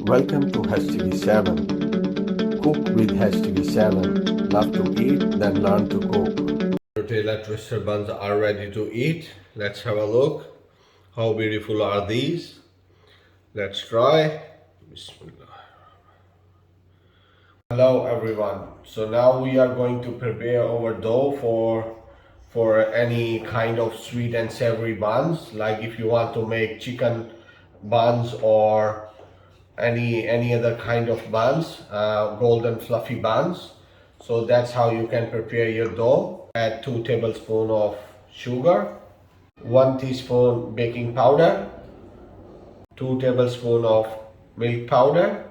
Welcome to HTV7. Cook with HTV7. Love to eat, then learn to cook. Nutella Twister Buns are ready to eat. Let's have a look. How beautiful are these? Let's try. Bismillah. Hello everyone. So now we are going to prepare our dough for any kind of sweet and savory buns. Like if you want to make chicken buns or any other kind of buns, golden fluffy buns. So that's how you can prepare your dough. Add 2 tablespoons of sugar, 1 teaspoon baking powder, 2 tablespoons of milk powder.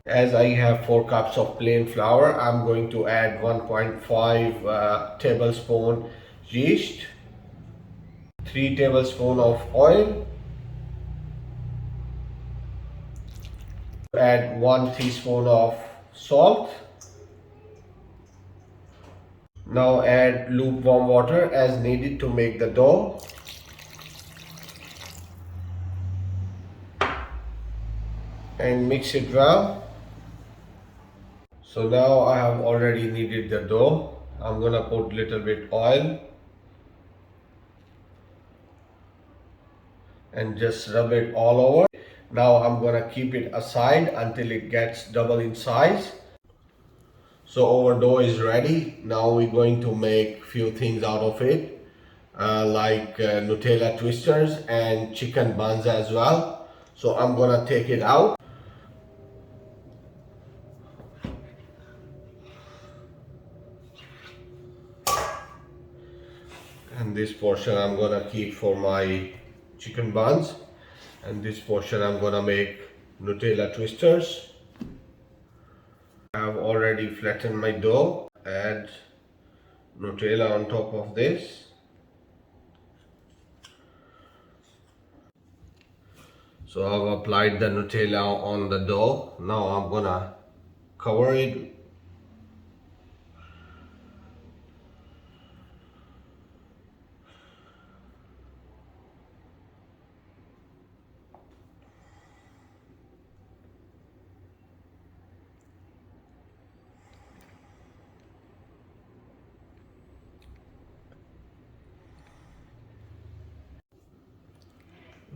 As I have 4 cups of plain flour, I'm going to add 1.5 tablespoon yeast, 3 tablespoons of oil, add 1 teaspoon of salt. Now add lukewarm water as needed to make the dough. And mix it well. So now I have already kneaded the dough. I'm gonna put little bit oil and just rub it all over. Now I'm gonna keep it aside until it gets double in size. So our dough is ready. Now we're going to make few things out of it, like Nutella twisters and chicken buns as well. So I'm gonna take it out. And this portion I'm gonna keep for my chicken buns, and this portion I'm gonna make Nutella twisters. I have already flattened my dough. Add Nutella on top of this. So I've applied the Nutella on the dough. Now I'm gonna cover it.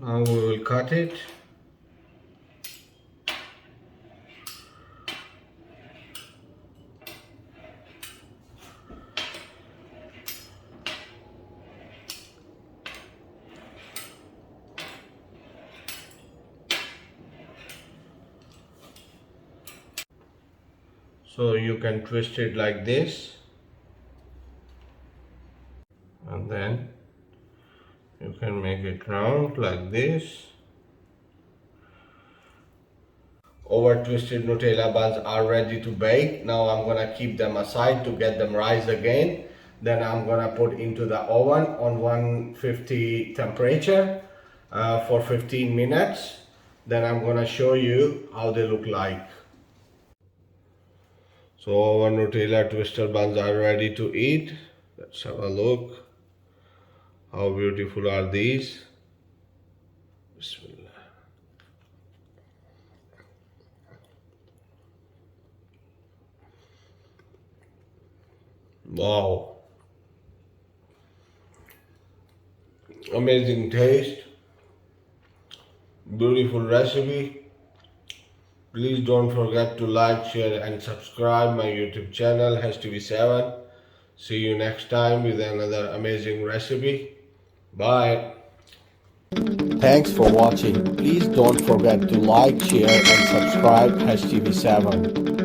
Now we will cut it. So you can twist it like this, and then you can make it round like this. Our twisted Nutella buns are ready to bake. Now I'm gonna keep them aside to get them rise again. Then I'm gonna put into the oven on 150 temperature for 15 minutes. Then I'm gonna show you how they look like. So our Nutella twister buns are ready to eat. Let's have a look. How beautiful are these? Bismillah. Wow. Amazing taste. Beautiful recipe. Please don't forget to like, share and subscribe my YouTube channel HTV7. See you next time with another amazing recipe. Bye. Thanks for watching. Please don't forget to like, share and subscribe HTV7.